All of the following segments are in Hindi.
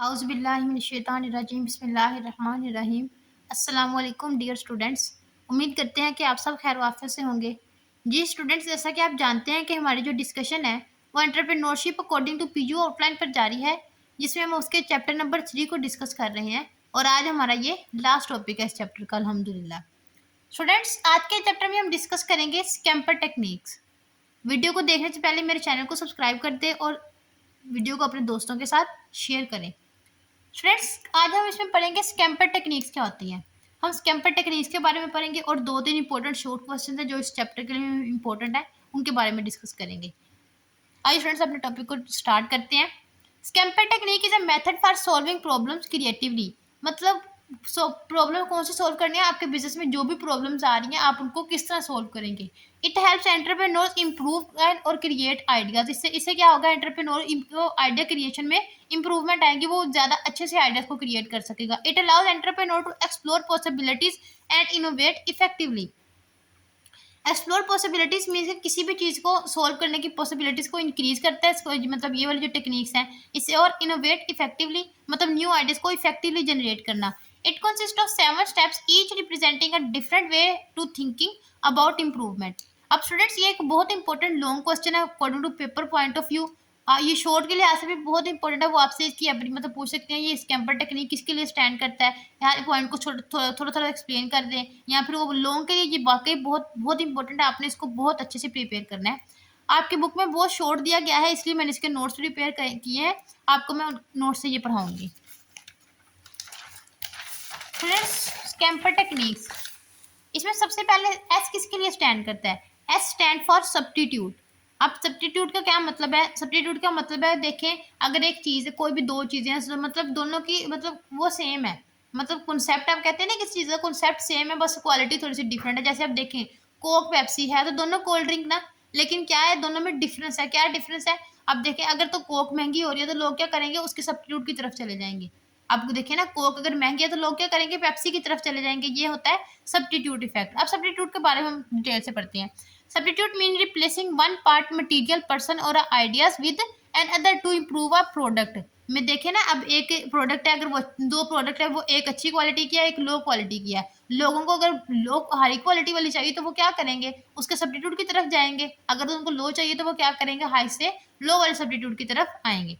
औज़ुबिल्लाहिमिनश्शैतानिर्रजीम बिस्मिल्लाहिर्रहमानिर्रहीम। अस्सलामु अलैकुम डियर स्टूडेंट्स। उम्मीद करते हैं कि आप सब खैर वाफ़ियत से होंगे। जी स्टूडेंट्स, जैसा कि आप जानते हैं कि हमारी जो डिस्कशन है वो entrepreneurship according to PU outline पर जारी है, जिसमें हम उसके चैप्टर नंबर 3 को डिस्कस कर रहे हैं और आज हमारा ये लास्ट टॉपिक है इस चैप्टर का अल्हम्दुलिल्लाह। स्टूडेंट्स, आज के चैप्टर में हम डिस्कस करेंगे स्कैम्पर टेक्निक्स। वीडियो को देखने से पहले मेरे चैनल को सब्सक्राइब कर दें और वीडियो को अपने दोस्तों के साथ शेयर करें। फ्रेंड्स, आज हम इसमें पढ़ेंगे स्कैम्पर टेक्निक्स क्या होती हैं। हम स्कैम्पर टेक्निक्स के बारे में पढ़ेंगे और 2-3 इंपॉर्टेंट शॉर्ट क्वेश्चन है जो इस चैप्टर के लिए इंपॉर्टेंट है, उनके बारे में डिस्कस करेंगे। आइए फ्रेंड्स, अपने टॉपिक को स्टार्ट करते हैं। Scamper technique is a method for solving problems creatively. मतलब प्रॉब्लम कौन सी सॉल्व करनी है, आपके बिजनेस में जो भी प्रॉब्लम्स आ रही हैं आप उनको किस तरह सॉल्व करेंगे। It helps entrepreneurs improve and और क्रिएट आइडियाज। इससे क्या होगा, एंटरप्रेन्योर आइडिया क्रिएशन में इंप्रूवमेंट आएगी, वो ज़्यादा अच्छे से आइडियाज को क्रिएट कर सकेगा। It allows entrepreneur to explore possibilities and innovate effectively. Explore possibilities means कि किसी भी चीज़ को सॉल्व करने की पॉसिबिलिटीज को इंक्रीज करता है इसको, मतलब ये वाली जो टेक्निक्स हैं इससे। और इनोवेट इफेक्टिवली मतलब न्यू आइडियाज को इफेक्टिवली जनरेट करना। It consist of 7 steps each representing a different way to thinking about improvement. अब स्टूडेंट्स, ये एक बहुत इंपॉर्टेंट लॉन्ग क्वेश्चन है according to paper point of view. ये शॉर्ट के लिहाज से भी बहुत इंपॉर्टेंट है, वो आपसे इसकी मतलब पूछ सकते हैं ये स्कैम्पर टेक्निक किसके लिए स्टैंड करता है, यहाँ पॉइंट को थोड़ा थोड़ा एक्सप्लेन कर दें, या फिर वो लॉन्ग के लिए ये वाकई बहुत बहुत इंपॉर्टेंट है, आपने इसको बहुत अच्छे से प्रिपेयर करना है। आपकी बुक में बहुत शॉर्ट दिया गया है, इसलिए मैंने इसके नोट्स प्रिपेयर किए हैं, आपको मैं नोट्स से ये पढ़ाऊंगी। फ्रेंड्स, स्कैम्पर टेक्निक्स, इसमें सबसे पहले एस किसके लिए स्टैंड करता है। S stand for substitute. अब सब्स्टिट्यूट का क्या मतलब है, सब्स्टिट्यूट का मतलब है, देखें अगर एक चीज़ है, कोई भी दो चीज़ें हैं, मतलब दोनों की मतलब वो सेम है, मतलब कॉन्सेप्ट आप कहते हैं ना किसी चीज़ का कॉन्सेप्ट सेम है, बस क्वालिटी थोड़ी सी डिफरेंट है। जैसे आप देखें कोक पेप्सी है तो दोनों कोल्ड ड्रिंक ना, लेकिन क्या है दोनों में डिफरेंस है। क्या डिफरेंस है, अब देखें अगर तो कोक महंगी हो रही है तो लोग क्या करेंगे, उसके सब्स्टिट्यूट की तरफ चले जाएंगे। आप देखिए ना, कोक अगर महंगी है तो लोग क्या करेंगे, पेप्सी की तरफ चले जाएंगे। ये होता है सब्स्टिट्यूट इफेक्ट। अब सब्स्टिट्यूट के बारे में हम डिटेल से पढ़ते हैं। Substitute mean replacing one part material person और ideas with another to improve a product में। देखे ना, अब एक प्रोडक्ट है, अगर वो दो प्रोडक्ट है, वो एक अच्छी क्वालिटी की है, एक लो क्वालिटी की है। लोगों को अगर लो हाई क्वालिटी वाली चाहिए तो वो क्या करेंगे, उसके सब्स्टिट्यूट की तरफ जाएंगे। अगर उनको लो चाहिए तो वो क्या करेंगे, हाई से लो वाले सब्स्टिट्यूट की तरफ आएंगे।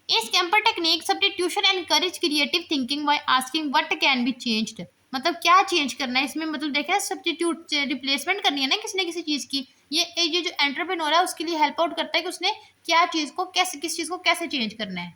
In Scamper technique, substitution encourage creative thinking by asking what can be changed। मतलब क्या चेंज करना है इसमें, मतलब देखें सब्स्टिट्यूट रिप्लेसमेंट करनी है ना किसी न किसी चीज़ की। ये जो एंटरप्रेन्योर है उसके लिए हेल्प आउट करता है कि उसने क्या चीज़ को कैसे, किस चीज़ को कैसे चेंज करना है।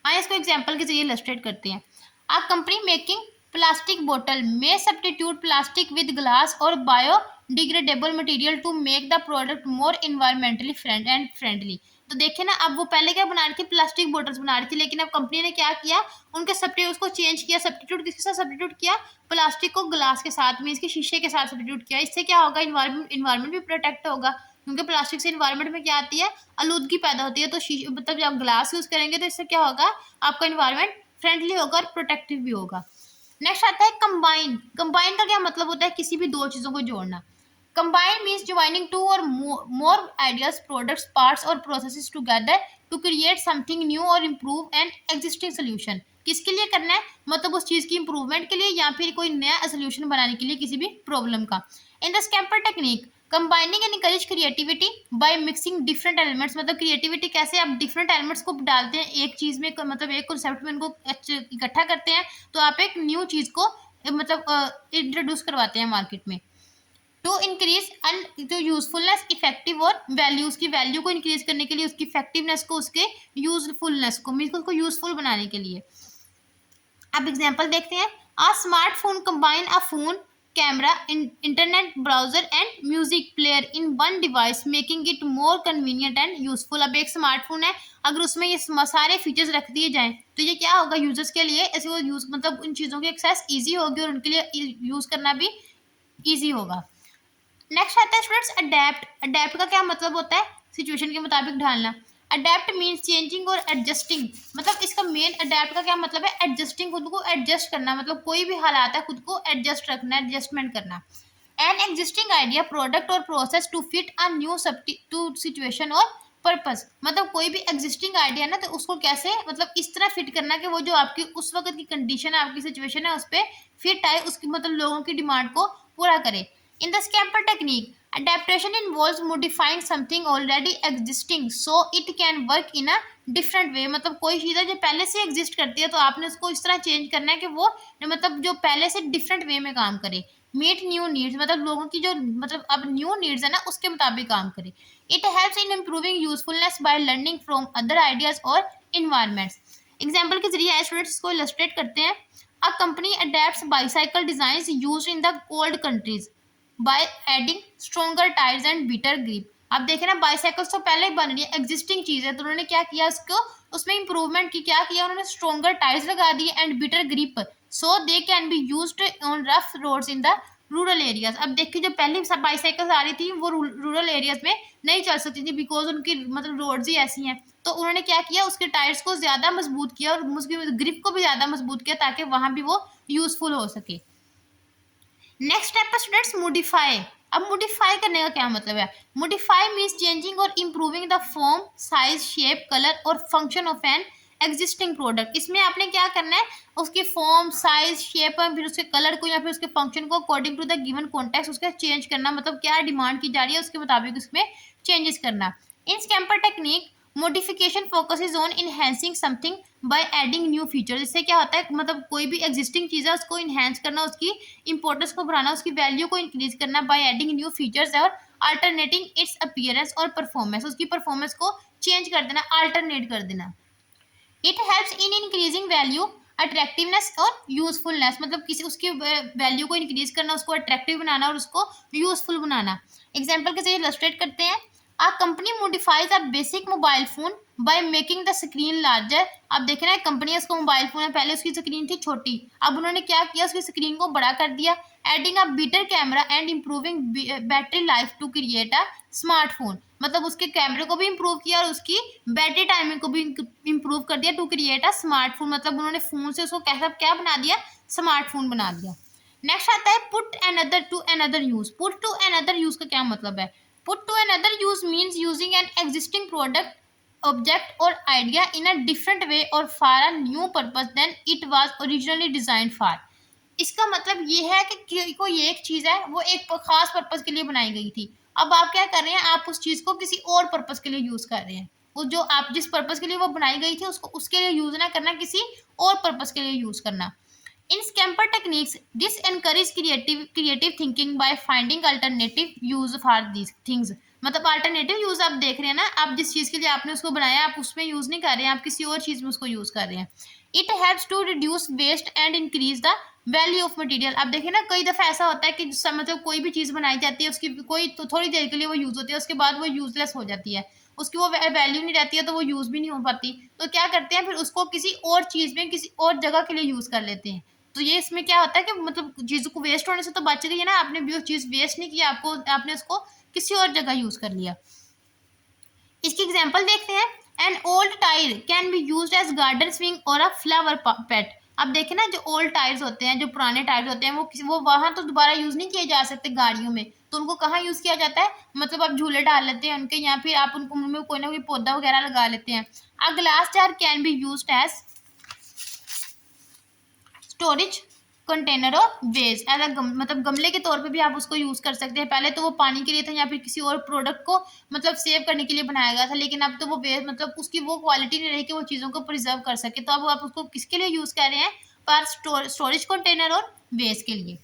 आइए इसको एग्जांपल के जरिए इलस्ट्रेट करते हैं। आ कंपनी मेकिंग प्लास्टिक बोतल में सब्स्टिट्यूट प्लास्टिक विद ग्लास और biodegradable material to make the product more environmentally friendly. तो देखिए ना, अब वो पहले क्या बना रही थी, प्लास्टिक बोटल्स बना रही थी, लेकिन अब कंपनी ने क्या किया, उनके सब्स्टिट्यूट को चेंज किया। सब्स्टिट्यूट किसके साथ सब्स्टिट्यूट किया, प्लास्टिक को ग्लास के साथ में, इसके शीशे के साथ सब्स्टिट्यूट किया। इससे क्या होगा, इन्वायरमेंट भी प्रोटेक्ट होगा, क्योंकि प्लास्टिक से इन्वायरमेंट में क्या आती है, आलूदगी पैदा होती है। तो मतलब जब ग्लास यूज़ करेंगे तो इससे क्या होगा, आपका इन्वायरमेंट फ्रेंडली होगा और प्रोटेक्टिव भी होगा। नेक्स्ट आता है कंबाइन। कंबाइन का क्या मतलब होता है, किसी भी दो चीज़ों को जोड़ना। Combine means joining two or more ideas products parts or processes together to create something new or improve an existing solution. किसके लिए करना है, मतलब उस चीज़ की इंप्रूवमेंट के लिए या फिर कोई नया सोल्यूशन बनाने के लिए किसी भी प्रॉब्लम का। In the scamper technique combining and encourage creativity by mixing different elements. मतलब क्रिएटिविटी कैसे, आप डिफरेंट एलिमेंट्स को डालते हैं एक चीज़ में, मतलब एक कॉन्सेप्ट में इनको इकट्ठा करते हैं तो आप एक न्यू चीज़ को मतलब इंट्रोड्यूस करवाते हैं मार्केट में। टू इंक्रीज जो यूजफुलनेस इफेक्टिव और वैल्यूज की वैल्यू को इंक्रीज करने के लिए, उसकी इफेक्टिवनेस को, उसके यूजफुलनेस को, मीन्स उसको यूजफुल बनाने के लिए। अब एग्जांपल देखते हैं। A smartphone combine a phone camera internet browser and music player in one device making it more convenient and useful. अब एक स्मार्टफोन है, अगर उसमें ये सारे फीचर्स रख दिए जाएं तो ये क्या होगा, यूजर्स के लिए ऐसे वो यूज मतलब इन चीज़ों की एक्सेस ईजी होगी और उनके लिए यूज़ करना भी ईजी होगा। नेक्स्ट आता है स्टूडेंट्स अडेप्ट। अडेप्ट का क्या मतलब होता है, सिचुएशन के मुताबिक ढालना। अडेप्ट मीन्स चेंजिंग और एडजस्टिंग। मतलब इसका मेन अडेप्ट का क्या मतलब है, एडजस्टिंग, खुद को एडजस्ट करना, मतलब कोई भी हालात है खुद को एडजस्ट रखना, एडजस्टमेंट करना। An existing idea product or process to fit a new to situation or purpose, मतलब कोई भी एग्जिस्टिंग आइडिया ना तो उसको कैसे मतलब इस तरह फिट करना कि वो जो आपकी उस वक्त की कंडीशन है, आपकी सिचुएशन है, उस पर फिट आए, उसकी मतलब लोगों की डिमांड को पूरा करे। In the scamper technique, adaptation involves modifying something already existing so it can work in a different way। मतलब कोई चीज़ है जो पहले से एग्जिस्ट करती है तो आपने उसको इस तरह चेंज करना है कि वो मतलब जो पहले से डिफरेंट वे में काम करे। मीट न्यू नीड्स, मतलब लोगों की जो मतलब अब न्यू नीड्स है ना उसके मुताबिक काम करे। It helps in improving usefulness by learning from other ideas और इन्वायरमेंट्स। एग्जाम्पल के जरिए स्टूडेंट्स को इलस्ट्रेट करते हैं। A company adapts bicycle design use in the cold countries by adding stronger tyres and better grip. आप देखें ना बाईसाइकिल्स तो पहले ही बन रही है, एग्जिस्टिंग चीज है, तो उन्होंने क्या किया उसको उसमें इंप्रूवमेंट की, क्या किया उन्होंने स्ट्रोंगर टायर्स लगा दिए and better grip so they can be used on rough roads in the rural areas. अब देखिए जो पहले बाईसाइकिल्स आ रही थी वो रूरल एरियाज में नहीं चल सकती थी बिकॉज उनकी मतलब रोड्स ही ऐसी हैं, तो उन्होंने क्या किया उसके टायर्स को ज्यादा मजबूत किया और उसकी ग्रिप को भी ज्यादा मजबूत किया ताकि वहां भी वो यूजफुल हो सके। नेक्स्ट स्टेप है स्टूडेंट्स मॉडिफाई। अब मॉडिफाई करने का क्या मतलब है? मॉडिफाई मींस चेंजिंग और improving the form, size, shape, colour और function of an existing product. इसमें आपने क्या करना है उसकी फॉर्म, साइज, शेप और फिर उसके कलर को या फिर उसके फंक्शन को according to the given context उसका चेंज करना, मतलब क्या डिमांड की जा रही है उसके मुताबिक उसमें चेंजेस करना। In SCAMPER technique modification focuses on enhancing something by adding new feature. इससे क्या होता है मतलब कोई भी एग्जिस्टिंग चीज़ है उसको इनहेंस करना, उसकी इंपॉर्टेंस को बढ़ाना, उसकी वैल्यू को इंक्रीज करना बाय एडिंग न्यू फीचर्स और अल्टरनेटिंग इट्स अपीयरेंस और परफॉर्मेंस, उसकी परफॉर्मेंस को चेंज कर देना, अल्टरनेट कर देना। It helps in increasing value, attractiveness और यूजफुलनेस, मतलब किसी उसकी वैल्यू को इंक्रीज करना, उसको अट्रैक्टिव बनाना और उसको यूजफुल बनाना। एग्जाम्पल के जरिए इलस्ट्रेट करते हैं। A company modifies a basic mobile phone by making the screen larger. अब देखें ना कंपनी उसको मोबाइल फोन है, पहले उसकी स्क्रीन थी छोटी, अब उन्होंने क्या किया उसकी स्क्रीन को बड़ा कर दिया। Adding a better camera and improving battery life to create a smartphone, मतलब उसके कैमरे को भी इम्प्रूव किया और उसकी बैटरी टाइमिंग को भी इम्प्रूव कर दिया टू क्रिएट अ स्मार्टफोन, मतलब उन्होंने फोन से उसको कैसा क्या बना दिया, स्मार्टफोन बना दिया। नेक्स्ट आता है put another to another use. Put to another use का क्या मतलब है? Put to another use means using an existing product, object और idea in a different way और for a new purpose than it was originally designed for. इसका मतलब ये है कि कोई एक चीज़ है वो एक खास पर्पज के लिए बनाई गई थी, अब आप क्या कर रहे हैं आप उस चीज़ को किसी और पर्पज के लिए यूज़ कर रहे हैं, वो जो आप जिस पर्पज के लिए वो बनाई गई थी उसको उसके लिए यूज़ ना करना, किसी और पर्पज के लिए यूज़ करना। In SCAMPER techniques this encourage creative thinking by finding alternative use for these things, मतलब अल्टरनेटिव यूज आप देख रहे हैं ना, आप जिस चीज़ के लिए आपने उसको बनाया आप उसमें यूज़ नहीं कर रहे हैं, आप किसी और चीज़ में उसको यूज़ कर रहे हैं। It helps to reduce waste and increase the value of material. अब देखिए ना कई दफ़ा ऐसा होता है कि मतलब कोई भी चीज़ बनाई जाती है उसकी कोई तो थोड़ी देर के लिए वो यूज़ होती है, उसके बाद वो यूजलेस हो जाती है, उसकी वो वैल्यू नहीं रहती है तो वो यूज़ भी नहीं हो पाती, तो क्या करते हैं फिर उसको किसी और चीज़ में किसी और जगह के लिए यूज़ कर लेते हैं। तो ये इसमें क्या होता है कि मतलब चीज़ों को वेस्ट होने से तो बच गई है ना, आपने भी वो चीज़ वेस्ट नहीं किया, आपको आपने उसको किसी और जगह यूज़ कर लिया। इसकी एग्जांपल देखते हैं। An old tyre can be used as garden swing और अ फ्लावर पेट। अब देखें ना जो ओल्ड टायर्स होते हैं, जो पुराने टायर्स होते हैं, वो वहाँ तो दोबारा यूज़ नहीं किए जा सकते गाड़ियों में, तो उनको कहाँ यूज़ किया जाता है, मतलब आप झूले डाल लेते हैं उनके, या फिर आप उनको उनमें कोई ना कोई पौधा वगैरह लगा लेते हैं। A glass jar can be used as storage container और वेज एज अ मतलब गमले के तौर पे भी आप उसको यूज़ कर सकते हैं। पहले तो वो पानी के लिए था या फिर किसी और प्रोडक्ट को मतलब सेव करने के लिए बनाया गया था, लेकिन अब तो वो वेज मतलब उसकी वो क्वालिटी नहीं रही कि वो चीज़ों को प्रिजर्व कर सके, तो अब आप उसको किसके लिए यूज़ कर रहे हैं, पर स्टोरेज कंटेनर और वेज के लिए।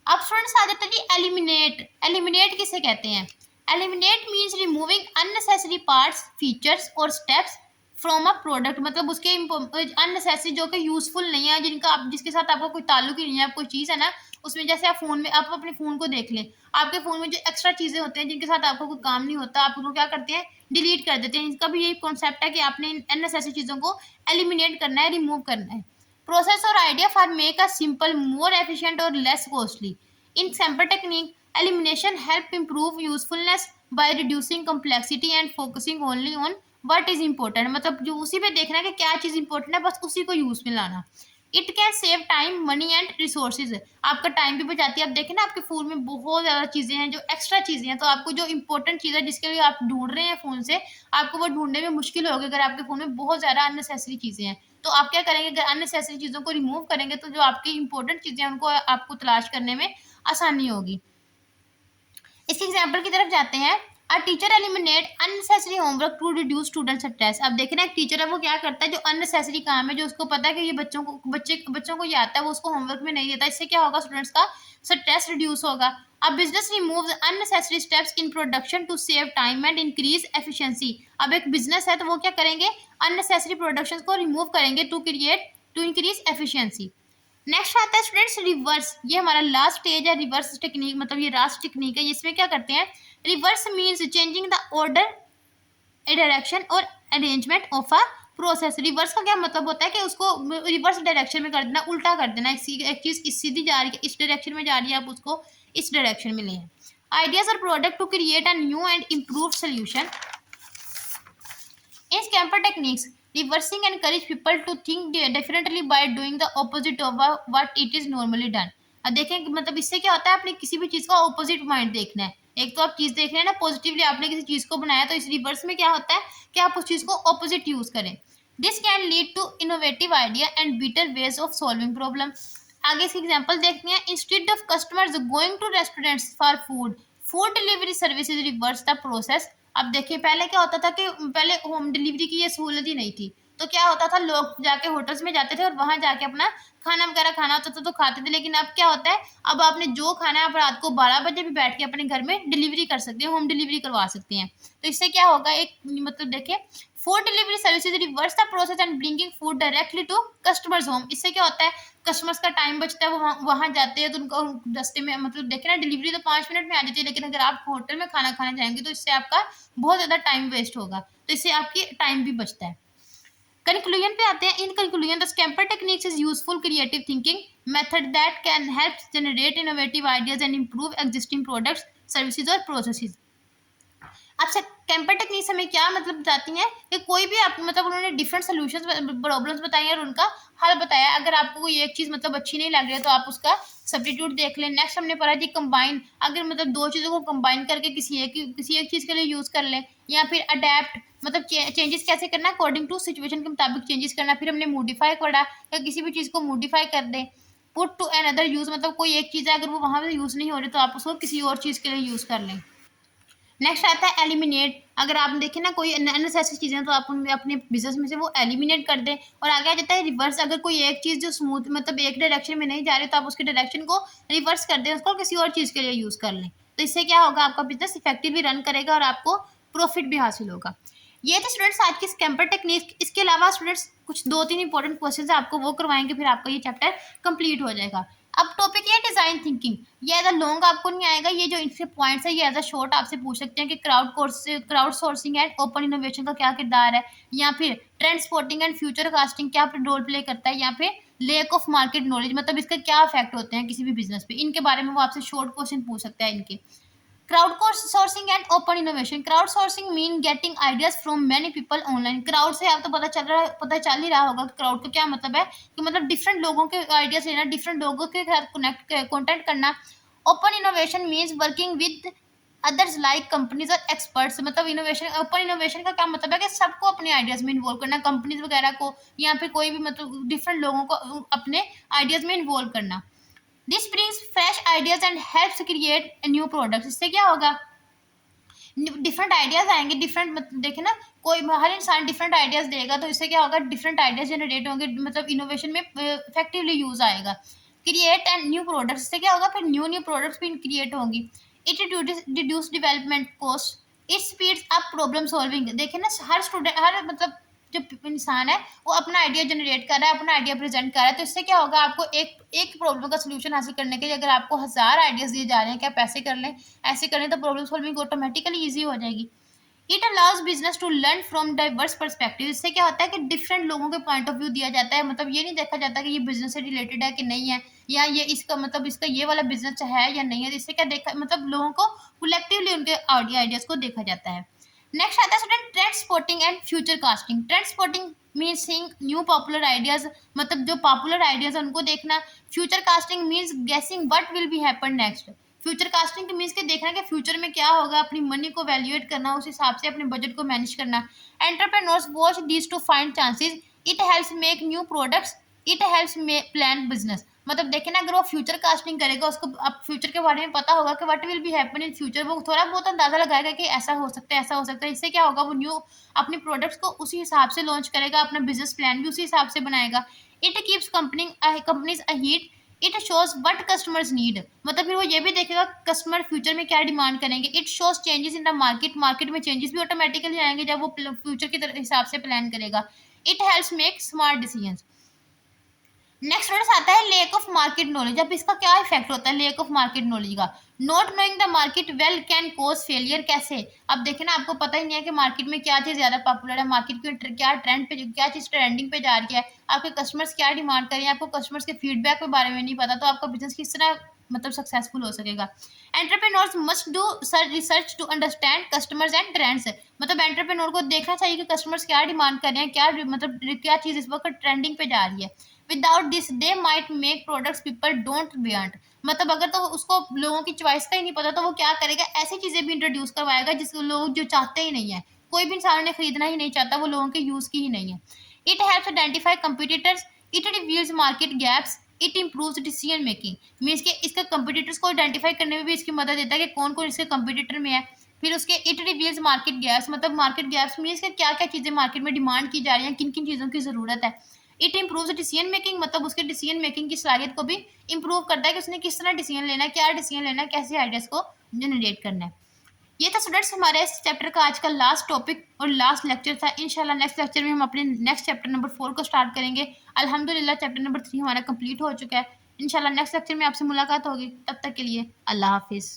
अब स्टूडेंट्स आ जाते हैं एलिमिनेट। एलिमिनेट किसे कहते हैं? Eliminate means removing unnecessary parts, features और स्टेप्स फ्रॉम अ प्रोडक्ट, मतलब उसके अननेसेसरी जो कि यूजफुल नहीं है, जिनका आप जिसके साथ आपका कोई ताल्लुक ही नहीं है, कोई चीज़ है ना उसमें, जैसे आप फोन में आप अपने फ़ोन को देख लें, आपके फ़ोन में जो एक्स्ट्रा चीज़ें होते हैं जिनके साथ आपको कोई काम नहीं होता, आप उनको क्या करते हैं डिलीट कर देते हैं। इसका भी यही कॉन्सेप्ट है कि आपने अननेसेसरी चीज़ों को एलिमिनेट करना है, रिमूव करना है। प्रोसेस और idea for make a simple, more efficient और less costly. In sample technique, elimination help improve usefulness by reducing complexity and focusing only on what is important, मतलब जो उसी पे देखना है कि क्या चीज़ इंपॉर्टेंट है बस उसी को यूज़ में लाना। It can save time, money and resources. आपका टाइम भी बचाती है। आप देखें ना आपके फ़ोन में बहुत ज़्यादा चीज़ें हैं जो एक्स्ट्रा चीज़ें हैं, तो आपको जो इंपॉर्टेंट चीज़ है जिसके लिए आप ढूंढ रहे हैं फ़ोन से, आपको वो ढूंढने में मुश्किल होगी अगर आपके फ़ोन में बहुत ज़्यादा अननेसेसरी चीज़ें हैं। तो आप क्या करेंगे, अगर अननेसेसरी चीज़ों को रिमूव करेंगे तो जो आपकी इंपॉर्टेंट चीज़ें हैं उनको आपको तलाश करने में आसानी होगी। इसके एग्जाम्पल की तरफ जाते हैं। A teacher eliminate unnecessary homework to reduce student stress. अब देखना एक टीचर है वो क्या करता है, जो अननेसेसरी काम है, जो उसको पता है कि ये बच्चों को ये आता है, वो उसको होमवर्क में नहीं देता। इससे क्या होगा, स्टूडेंट्स का स्ट्रेस रिड्यूस होगा। अब business remove unnecessary steps in production to save time and increase efficiency. अब एक बिजनेस है तो वो क्या करेंगे, अननेसेसरी प्रोडक्शन को रिमूव करेंगे टू इंक्रीज एफिशिएंसी। नेक्स्ट आता है स्टूडेंट्स रिवर्स। ये हमारा लास्ट स्टेज है, रिवर्स टेक्निक, मतलब ये लास्ट टेक्निक है। इसमें क्या करते हैं, reverse means changing the order, direction और arrangement of a process. Reverse का क्या मतलब होता है कि उसको रिवर्स डायरेक्शन में कर देना, उल्टा कर देना। एक चीज इस सीधी जा रही है, इस डायरेक्शन में जा रही है, आप उसको इस डायरेक्शन में ले। आइडियाज और product to create a new and improve solution. In Scamper techniques, reversing encourage people to think differently by doing the opposite of what it is normally done. अब देखें कि मतलब इससे क्या होता है, आपने किसी भी चीज़ का ऑपोजिट पॉइंट देखना है। एक तो आप चीज़ देख रहे हैं ना पॉजिटिवली, आपने किसी चीज़ को बनाया, तो इस रिवर्स में क्या होता है कि आप उस चीज़ को ऑपोजिट यूज़ करें। This can lead to innovative idea and better ways of solving problem. आगे इसकी एग्जांपल देखते हैं। Instead of customers going to restaurants for food, food delivery services reverse the process. अब देखिए पहले क्या होता था कि पहले होम डिलीवरी की ये सहूलत ही नहीं थी, तो क्या होता था, लोग जाके होटल्स में जाते थे और वहां जाके अपना खाना वगैरह खाना होता था तो खाते थे। लेकिन अब क्या होता है, अब आपने जो खाना है आप रात को 12 बजे भी बैठ के अपने घर में डिलीवरी कर सकते हैं, होम डिलीवरी करवा सकते हैं। तो इससे क्या होगा, एक मतलब देखिए food delivery services reverse the process and bringing food directly to customers home. इससे क्या होता है, कस्टमर्स का टाइम बचता है, वो वहाँ जाते हैं तो उनको रास्ते में मतलब देखे ना, डिलीवरी तो 5 मिनट में आ जाती है, लेकिन अगर आप होटल में खाना खाना जाएंगे तो इससे आपका बहुत ज़्यादा टाइम वेस्ट होगा, तो इससे आपकी टाइम भी बचता है। कंक्लूजन पे आते हैं। In conclusion the scamper techniques is useful creative thinking method that can help generate innovative ideas and improve existing products, services और प्रोसेसेस। अच्छा, कैंपर टेक्निक्स हमें क्या मतलब बताती हैं कि कोई भी आप मतलब उन्होंने डिफरेंट सॉल्यूशंस प्रॉब्लम्स बताई और उनका हल बताया। अगर आपको कोई एक चीज़ मतलब अच्छी नहीं लग रही है तो आप उसका सब्स्टिट्यूट देख लें। नेक्स्ट हमने पढ़ा जी कंबाइन, अगर मतलब दो चीज़ों को कंबाइन करके किसी एक चीज़ के लिए यूज़ कर लें। या फिर अडेप्ट, मतलब चेंजेस कैसे करना, अकॉर्डिंग टू सिचुएशन के मुताबिक चेंजेस करना। फिर हमने मॉडिफाई पढ़ा, या किसी भी चीज़ को मॉडिफाई कर दें। पुट टू अनदर यूज़, मतलब कोई एक चीज़ है अगर वो वहाँ पर यूज़ नहीं हो रही तो आप उसको किसी और चीज़ के लिए यूज़ कर लें। नेक्स्ट आता है एलिमिनेट। अगर आप देखें ना कोई अननेसेसरी चीज़ें तो आप उनमें अपने बिजनेस में से वो एलिमिनेट कर दें। और आगे आ जाता है रिवर्स। अगर कोई एक चीज़ जो स्मूथ मतलब एक डायरेक्शन में नहीं जा रही तो आप उसके डायरेक्शन को रिवर्स कर दें, उसको किसी और चीज़ के लिए यूज़ कर लें। तो इससे क्या होगा, आपका बिजनेस इफेक्टिवली रन करेगा और आपको प्रॉफिट भी हासिल होगा। ये थे स्टूडेंट्स आज की स्कैम्पर टेक्निक। इसके अलावा स्टूडेंट्स कुछ 2-3 इंपॉर्टेंट क्वेश्चन आपको वो करवाएंगे, फिर आपका ये चैप्टर कंप्लीट हो जाएगा। अब टॉपिक ये डिजाइन थिंकिंग। ये एज अ लॉन्ग आपको नहीं आएगा, ये जो इनके पॉइंट्स है ये एज अ शॉर्ट आपसे पूछ सकते हैं कि crowd sourcing and open innovation का क्या किरदार है, या फिर trend spotting and future casting क्या रोल प्ले करता है, या फिर लेक ऑफ मार्केट नॉलेज मतलब इसका क्या इफेक्ट होते हैं किसी भी बिजनेस पे। इनके बारे में वो आपसे शॉर्ट क्वेश्चन पूछ सकता है इनके। Crowd sourcing and open innovation. Crowd sourcing mean getting ideas from many people online. Crowd से आप तो पता चल ही रहा होगा कि क्राउड का क्या मतलब है, कि मतलब डिफरेंट लोगों के आइडियाज लेना, डिफरेंट लोगों के साथ कॉन्टेक्ट करना। Open innovation means working with others like companies और एक्सपर्ट्स। मतलब इनोवेशन, ओपन इनोवेशन का क्या मतलब है कि सबको अपने आइडियाज में इन्वॉल्व करना, कंपनीज वगैरह को या फिर कोई भी मतलब डिफरेंट लोगों को अपने आइडियाज में इन्वॉल्व करना। This brings fresh ideas and helps create new products. इससे क्या होगा, डिफरेंट आइडियाज आएंगे, डिफरेंट मतलब देखे ना कोई हर इंसान डिफरेंट आइडियाज देगा, तो इससे क्या होगा, डिफरेंट आइडियाज जनरेट होंगे, मतलब इनोवेशन में इफेक्टिवली यूज आएगा। क्रिएट एंड न्यू प्रोडक्ट्स, इससे क्या होगा, फिर न्यू प्रोडक्ट्स भी क्रिएट होंगी। It reduce development cost. It speeds up problem solving. देखे ना हर स्टूडेंट, हर मतलब जो इंसान है वो अपना आइडिया जनरेट कर रहा है, अपना आइडिया प्रेजेंट कर रहा है, तो इससे क्या होगा, आपको एक प्रॉब्लम का सोल्यूशन हासिल करने के लिए अगर आपको 1000 आइडियाज दिए जा रहे हैं कि आप ऐसे कर लें ऐसे करें, तो प्रॉब्लम सॉल्विंग ऑटोमेटिकली ईजी हो जाएगी। It allows business to learn from diverse perspective. इससे क्या होता है कि डिफरेंट लोगों के पॉइंट ऑफ व्यू दिया जाता है, मतलब ये नहीं देखा जाता कि ये बिजनेस से रिलेटेड है कि नहीं है, या ये इसका मतलब इसका ये वाला बिजनेस है या नहीं है। इससे क्या देखा, मतलब लोगों को कलेक्टिवली उनके आइडियाज को देखा जाता है। नेक्स्ट आता है student trend spotting and future casting. Trend spotting means seeing new popular ideas, मतलब जो पॉपुलर आइडियाज है उनको देखना। फ्यूचर कास्टिंग मीन्स गेसिंग what will be happen next. Future casting means कि देखना कि फ्यूचर में क्या होगा, अपनी मनी को वैल्यूएट करना, उस हिसाब से अपने बजट को मैनेज करना। Entrepreneurs watch these two find chances, it helps make new products, it helps plan business. मतलब देखे ना, अगर वो फ्यूचर कास्टिंग करेगा, उसको अब फ्यूचर के बारे में पता होगा कि what will be happen in future, वो थोड़ा बहुत अंदाजा लगाएगा कि ऐसा हो सकता है, ऐसा हो सकता है। इससे क्या होगा, वो न्यू अपनी प्रोडक्ट्स को उसी हिसाब से लॉन्च करेगा, अपना बिजनेस प्लान भी उसी हिसाब से बनाएगा। It keeps companies ahead, it shows what customers need, मतलब फिर वो ये भी देखेगा कस्टमर फ्यूचर में क्या डिमांड करेंगे। It shows changes in the market, market में चेंजेस भी ऑटोमेटिकली आएंगे जब वो फ्यूचर के हिसाब से प्लान करेगा। It helps make smart decisions. Next word आता है लेक ऑफ मार्केट नॉलेज। अब इसका क्या इफेक्ट होता है लेक ऑफ मार्केट नॉलेज का? Not knowing the market well can cause failure. कैसे? अब देखें ना, आपको पता ही नहीं है कि मार्केट में क्या चीज़ ज़्यादा पॉपुलर है, मार्केट में क्या ट्रेंड पे, क्या चीज़ ट्रेंडिंग पे जा रही है, आपके कस्टमर्स क्या डिमांड कर रहे हैं, आपको कस्टमर्स के फीडबैक के बारे में नहीं पता, तो आपका बिजनेस किस तरह मतलब सक्सेसफुल हो सकेगा। Entrepreneurs must do research to understand customers and trends. मतलब एंटरप्रेन्योर को देखना चाहिए कि कस्टमर्स क्या डिमांड कर रहे हैं, क्या मतलब क्या चीज़ इस वक्त ट्रेंडिंग पे जा रही है। Without this they might make products people don't want. मतलब अगर तो उसको लोगों की चॉइस का ही नहीं पता, तो वो क्या करेगा, ऐसी चीज़ें भी इंट्रोड्यूस करवाएगा जिसको लोग जो चाहते ही नहीं है, कोई भी इंसान ने खरीदना ही नहीं चाहता, वो लोगों के यूज़ की ही नहीं है। It helps identify competitors, it reveals market gaps, it improves decision making. Means के इसका कंपटीटर्स को आइडेंटिफाई करने में भी इसकी मदद देता है कि कौन कौन इसके कंपटीटर में है। फिर उसके इट रिवील्स मार्केट गैप्स, मतलब मार्केट गैप्स मीन्स के क्या क्या चीज़ें मार्केट में डिमांड की जा रही हैं, किन किन चीज़ों की ज़रूरत है। इट इम्प्रूव्स डिसीजन मेकिंग, मतलब उसके डिसीजन मेकिंग की सलाहियत को भी इम्प्रूव करता है कि उसने किस तरह डिसीजन लेना है, क्या डिसीजन लेना है, कैसे आइडियाज़ को जनरेट करना है। ये था स्टूडेंट्स हमारे इस चैप्टर का आज का लास्ट टॉपिक और लास्ट लेक्चर था। इंशाल्लाह नेक्स्ट लेक्चर में हम अपने नेक्स्ट चैप्टर नंबर 4 को स्टार्ट करेंगे। अल्हम्दुलिल्लाह चैप्टर नंबर 3 हमारा कंप्लीट हो चुका है। इंशाल्लाह नेक्स्ट लेक्चर में आपसे मुलाकात होगी, तब तक के लिए अल्लाह हाफिज़।